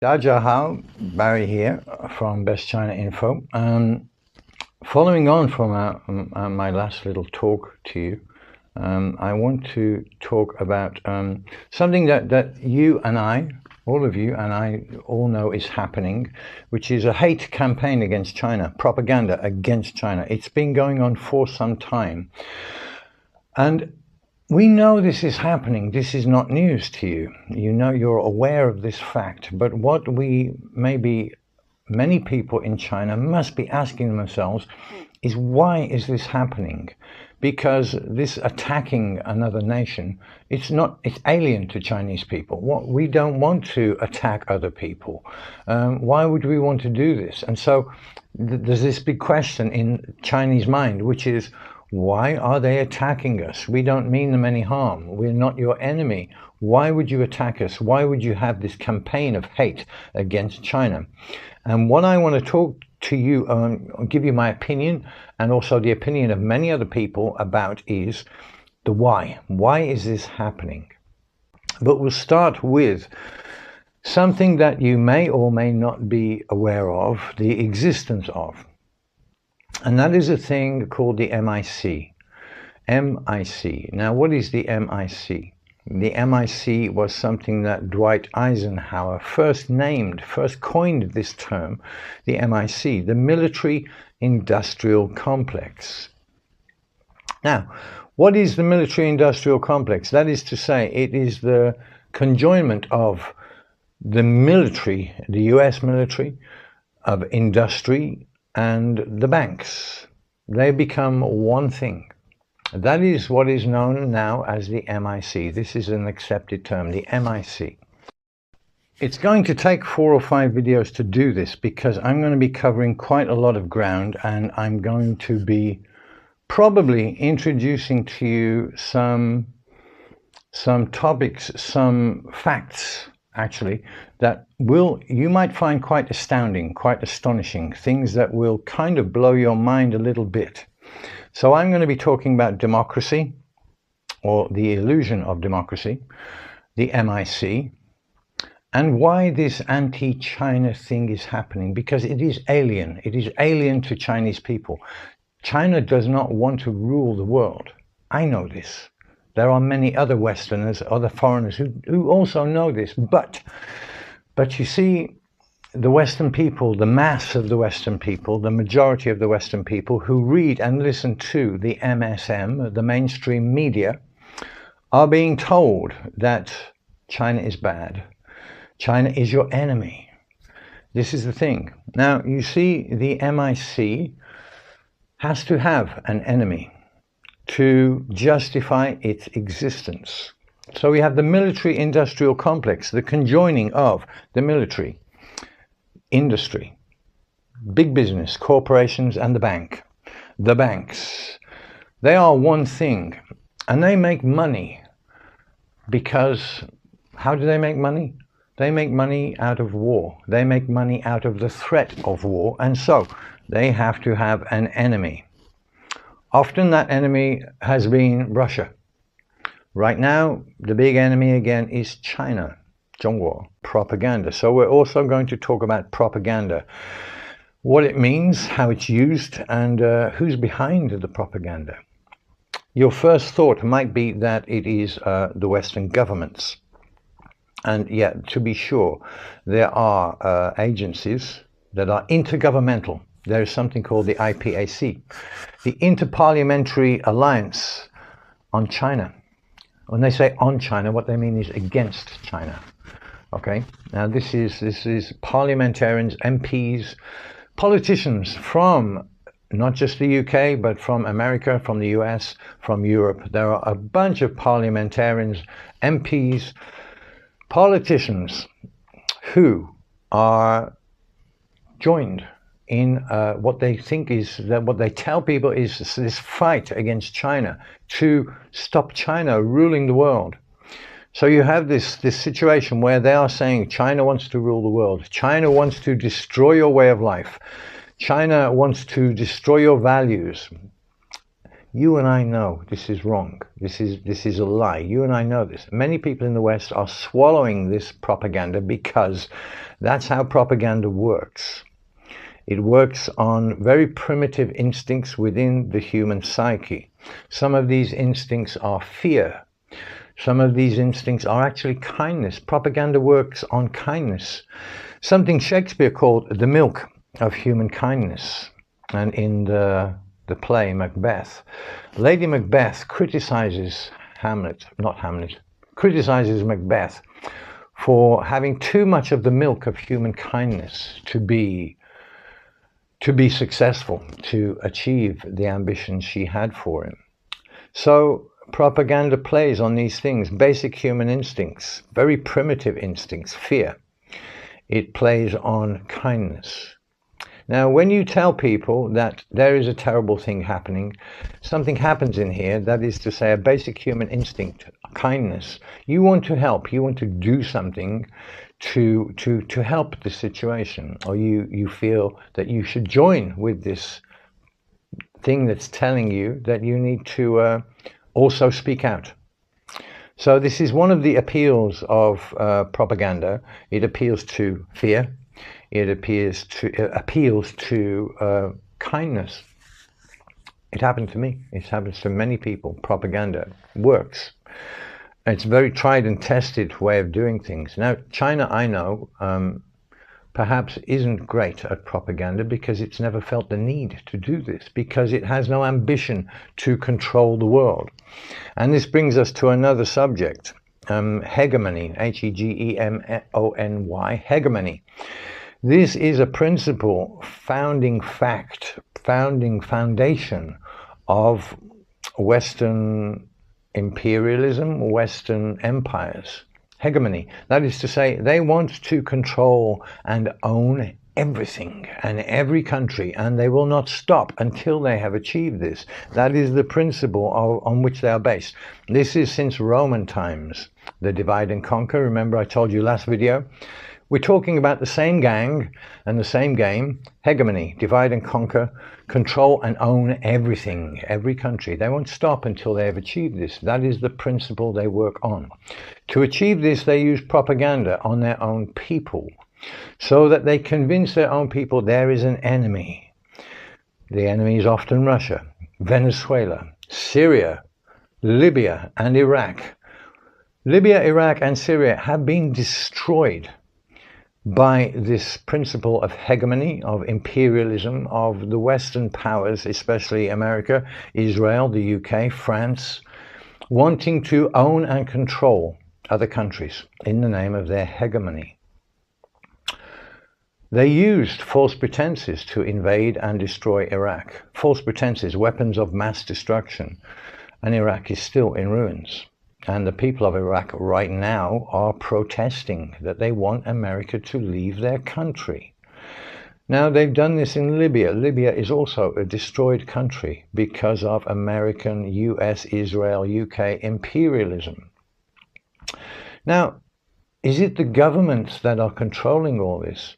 Dajahao, Barry here from Best China Info. Following on from my last little talk to you, I want to talk about something that you and I, all of you and I all know is happening, which is a hate campaign against China, propaganda against China. It's been going on for some time. And we know this is happening. This is not news to you. You know, you're aware of this fact. But what many people in China must be asking themselves is, why is this happening? Because this attacking another nation, it's alien to Chinese people. We don't want to attack other people. Why would we want to do this? And so there's this big question in Chinese mind, which is, why are they attacking us? We don't mean them any harm. We're not your enemy. Why would you attack us? Why would you have this campaign of hate against China? And what I want to talk to you, give you my opinion, and also the opinion of many other people about, is the why. Why is this happening? But we'll start with something that you may or may not be aware of, the existence of. And that is a thing called the MIC. MIC. Now, what is the MIC? The MIC was something that Dwight Eisenhower first coined this term, the MIC, the Military Industrial Complex. Now, what is the Military Industrial Complex? That is to say, it is the conjoinment of the military, the US military, of industry, and the banks. They become one thing. That is what is known now as the MIC. This is an accepted term, the MIC. It's going to take 4 or 5 videos to do this, because I'm going to be covering quite a lot of ground, and I'm going to be probably introducing to you some topics, some facts, actually, that you might find quite astounding, quite astonishing, things that will kind of blow your mind a little bit. So I'm going to be talking about democracy, or the illusion of democracy, the MIC, and why this anti-China thing is happening, because it is alien. It is alien to Chinese people. China does not want to rule the world. I know this. There are many other Westerners, other foreigners who also know this. But you see, the Western people, the mass of the Western people, the majority of the Western people who read and listen to the MSM, the mainstream media, are being told that China is bad. China is your enemy. This is the thing. Now, you see, the MIC has to have an enemy to justify its existence. So we have the military industrial complex, the conjoining of the military, industry, big business, corporations, and the banks. They are one thing, and they make money because, how do they make money? They make money out of war. They make money out of the threat of war, and so they have to have an enemy. Often that enemy has been Russia. Right now, the big enemy again is China, 中国, propaganda. So we're also going to talk about propaganda, what it means, how it's used, and who's behind the propaganda. Your first thought might be that it is the Western governments. And yet, to be sure, there are agencies that are intergovernmental. There is something called the IPAC, the Interparliamentary Alliance on China. When they say on China, what they mean is against China. Okay, now this is parliamentarians, MPs, politicians from not just the UK, but from America, from the US, from Europe. There are a bunch of parliamentarians, MPs, politicians who are joined in what they think is, that what they tell people is this fight against China to stop China ruling the world. So you have this situation where they are saying China wants to rule the world. China wants to destroy your way of life. China wants to destroy your values. You and I know this is wrong. This is a lie. You and I know this. Many people in the West are swallowing this propaganda because that's how propaganda works. It works on very primitive instincts within the human psyche. Some of these instincts are fear. Some of these instincts are actually kindness. Propaganda works on kindness. Something Shakespeare called the milk of human kindness. And in the play Macbeth, Lady Macbeth criticizes criticizes Macbeth for having too much of the milk of human kindness to be successful, to achieve the ambitions she had for him. So propaganda plays on these things, basic human instincts, very primitive instincts, fear. It plays on kindness. Now, when you tell people that there is a terrible thing happening, something happens in here, that is to say, a basic human instinct, kindness. You want to help, you want to do something to help the situation, or you feel that you should join with this thing that's telling you that you need to also speak out. So this is one of the appeals of propaganda. It appeals to fear. It appeals to kindness. It happened to me. It happens to many people. Propaganda works. It's a very tried and tested way of doing things. Now, China, I know, perhaps isn't great at propaganda because it's never felt the need to do this, because it has no ambition to control the world. And this brings us to another subject, hegemony, Hegemony, hegemony. This is a principle, founding foundation of Western imperialism, Western empires. Hegemony. That is to say, they want to control and own everything and every country, and they will not stop until they have achieved this. That is the principle on which they are based. This is since Roman times, the divide and conquer. Remember I told you last video? We're talking about the same gang and the same game, hegemony, divide and conquer, control and own everything, every country. They won't stop until they have achieved this. That is the principle they work on. To achieve this, they use propaganda on their own people, so that they convince their own people there is an enemy. The enemy is often Russia, Venezuela, Syria, Libya, and Iraq. Libya, Iraq, and Syria have been destroyed by this principle of hegemony, of imperialism, of the Western powers, especially America, Israel, the UK, France, wanting to own and control other countries in the name of their hegemony. They used false pretenses to invade and destroy Iraq. False pretenses, weapons of mass destruction. And Iraq is still in ruins. And the people of Iraq right now are protesting that they want America to leave their country. Now, they've done this in Libya. Libya is also a destroyed country because of American, US, Israel, UK imperialism. Now, is it the governments that are controlling all this?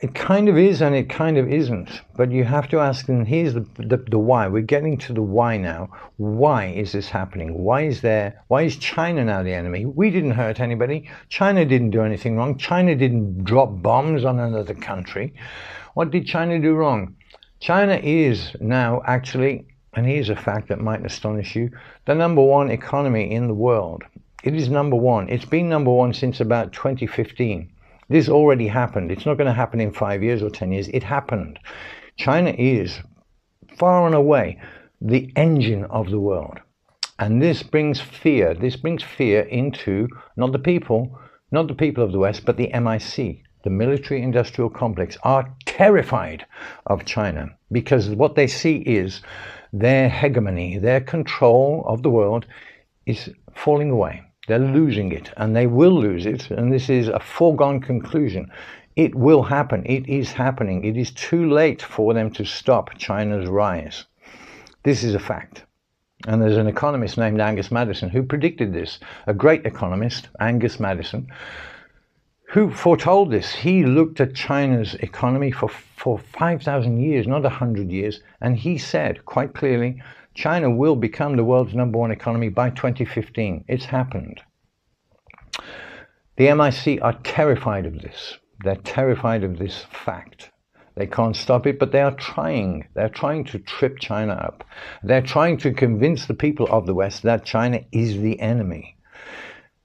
It kind of is and it kind of isn't, but you have to ask, and here's the why. We're getting to the why now. Why is this happening? Why is China now the enemy? We didn't hurt anybody. China didn't do anything wrong. China didn't drop bombs on another country. What did China do wrong? China is now actually, and here's a fact that might astonish you, the #1 economy in the world. It is #1. It's been #1 since about 2015. This already happened. It's not going to happen in 5 years or 10 years. It happened. China is far and away the engine of the world. And this brings fear. This brings fear into not the people of the West, but the MIC, the military industrial complex, are terrified of China because what they see is their hegemony, their control of the world is falling away. They're losing it, and they will lose it, and this is a foregone conclusion. It will happen. It is happening. It is too late for them to stop China's rise. This is a fact. And there's an economist named Angus Maddison who predicted this, a great economist, Angus Maddison, who foretold this. He looked at China's economy for 5,000 years, not 100 years, and he said quite clearly, China will become the world's #1 economy by 2015. It's happened. The MIC are terrified of this. They're terrified of this fact. They can't stop it, but they are trying. They're trying to trip China up. They're trying to convince the people of the West that China is the enemy.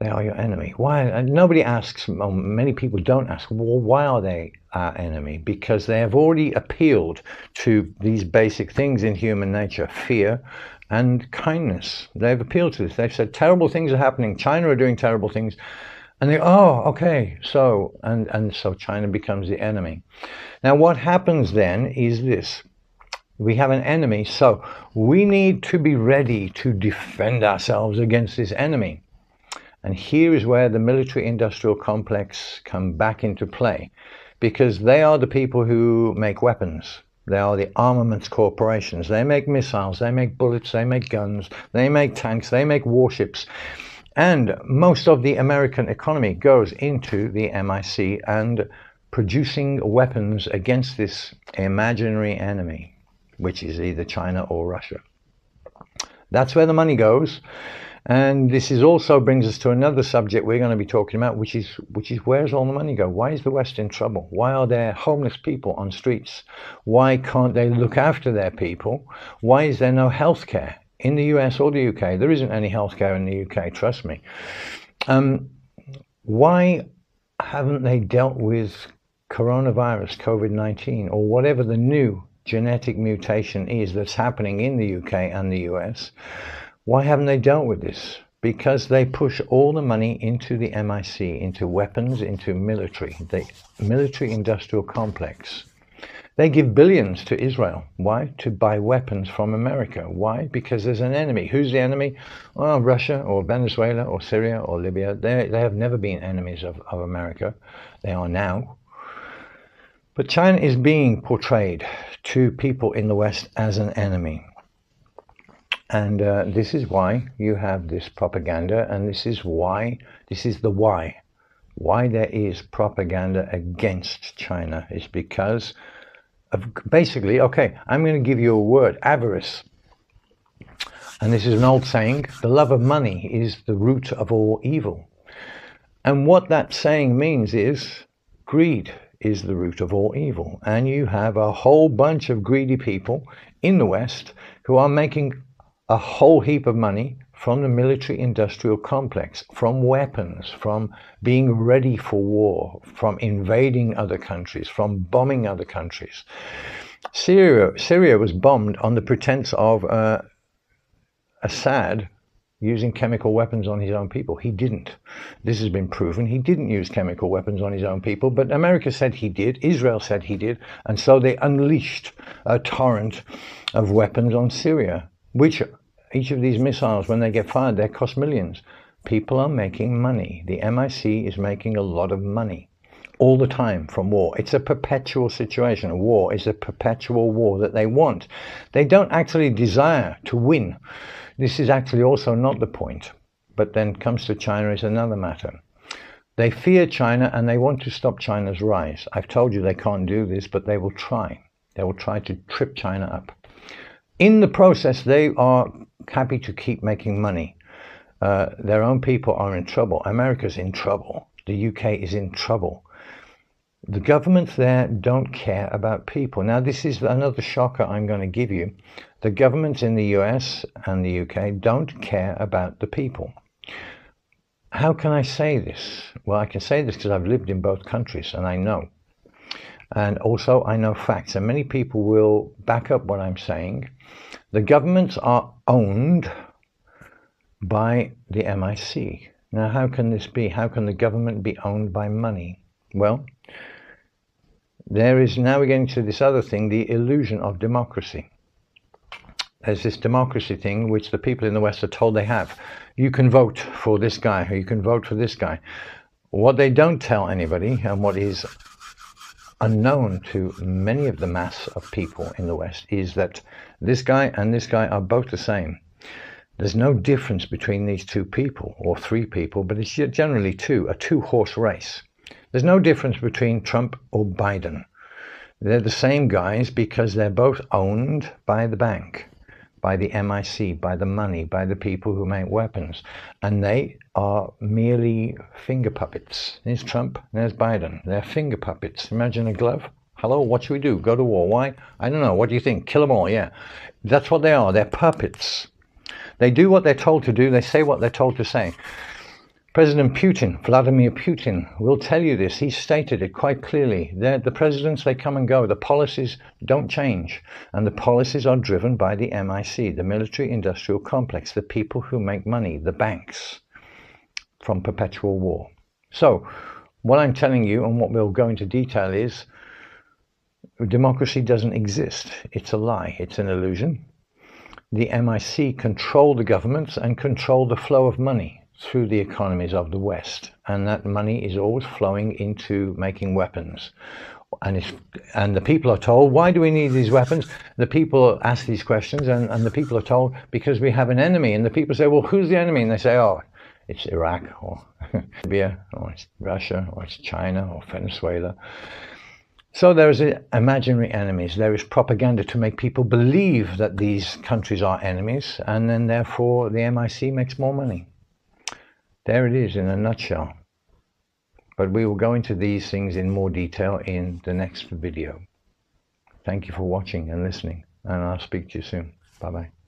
They are your enemy. Why? And nobody asks, well, many people don't ask, well, why are they our enemy? Because they have already appealed to these basic things in human nature, fear and kindness. They've appealed to this. They've said terrible things are happening. China are doing terrible things. And they, oh, okay, so, and so China becomes the enemy. Now, what happens then is this. We have an enemy, so we need to be ready to defend ourselves against this enemy. And here is where the military-industrial complex come back into play, because they are the people who make weapons. They are the armaments corporations. They make missiles, they make bullets, they make guns, they make tanks, they make warships. And most of the American economy goes into the MIC and producing weapons against this imaginary enemy, which is either China or Russia. That's where the money goes. And this is also brings us to another subject we're going to be talking about, which is where's all the money go? Why is the West in trouble? Why are there homeless people on streets? Why can't they look after their people? Why is there no health care? In the US or the UK, there isn't any healthcare in the UK, trust me. Why haven't they dealt with coronavirus, COVID-19, or whatever the new genetic mutation is that's happening in the UK and the US? Why haven't they dealt with this? Because they push all the money into the MIC, into weapons, into military, the military-industrial complex. They give billions to Israel. Why? To buy weapons from America. Why? Because there's an enemy. Who's the enemy? Well, Russia or Venezuela or Syria or Libya. They have never been enemies of America. They are now. But China is being portrayed to people in the West as an enemy. And this is why you have this propaganda, and this is the why. Why there is propaganda against China is because basically, okay, I'm going to give you a word, avarice. And this is an old saying, the love of money is the root of all evil. And what that saying means is greed is the root of all evil. And you have a whole bunch of greedy people in the West who are making a whole heap of money from the military-industrial complex, from weapons, from being ready for war, from invading other countries, from bombing other countries. Syria was bombed on the pretense of Assad using chemical weapons on his own people. He didn't. This has been proven. He didn't use chemical weapons on his own people, but America said he did, Israel said he did, and so they unleashed a torrent of weapons on Syria, which each of these missiles, when they get fired, they cost millions. People are making money. The MIC is making a lot of money all the time from war. It's a perpetual situation. A war is a perpetual war that they want. They don't actually desire to win. This is actually also not the point. But then comes to China is another matter. They fear China and they want to stop China's rise. I've told you they can't do this, but they will try. They will try to trip China up. In the process, they are happy to keep making money. Their own people are in trouble. America's in trouble. The UK is in trouble. The governments there don't care about people. Now, this is another shocker I'm going to give you. The governments in the US and the UK don't care about the people. How can I say this? Well, I can say this because I've lived in both countries and I know. And also I know facts, and many people will back up what I'm saying. The governments are owned by the MIC. Now, how can this be? How can the government be owned by money? Well, there is, now we're getting to this other thing, the illusion of democracy. There's this democracy thing which the people in the West are told they have. You can vote for this guy, or you can vote for this guy. What they don't tell anybody, and what is unknown to many of the mass of people in the West, is that this guy and this guy are both the same. There's no difference between these two people, or three people, but it's generally two, a two-horse race. There's no difference between Trump or Biden. They're the same guys because they're both owned by the bank, by the MIC, by the money, by the people who make weapons. And they are merely finger puppets. There's Trump, there's Biden. They're finger puppets. Imagine a glove. Hello, what should we do? Go to war. Why? I don't know. What do you think? Kill them all, yeah. That's what they are. They're puppets. They do what they're told to do. They say what they're told to say. President Putin, Vladimir Putin, will tell you this. He stated it quite clearly. The presidents, they come and go. The policies don't change. And the policies are driven by the MIC, the military-industrial complex, the people who make money, the banks, from perpetual war. So, what I'm telling you, and what we'll go into detail, is democracy doesn't exist. It's a lie. It's an illusion. The MIC control the governments and control the flow of money through the economies of the West, and that money is always flowing into making weapons. And the people are told, why do we need these weapons? The people ask these questions, and the people are told, because we have an enemy. And the people say, well, who's the enemy? And they say, oh, it's Iraq, or Libya, or it's Russia, or it's China, or Venezuela. So there is imaginary enemies. There is propaganda to make people believe that these countries are enemies, and then therefore the MIC makes more money. There it is in a nutshell. But we will go into these things in more detail in the next video. Thank you for watching and listening, and I'll speak to you soon. Bye-bye.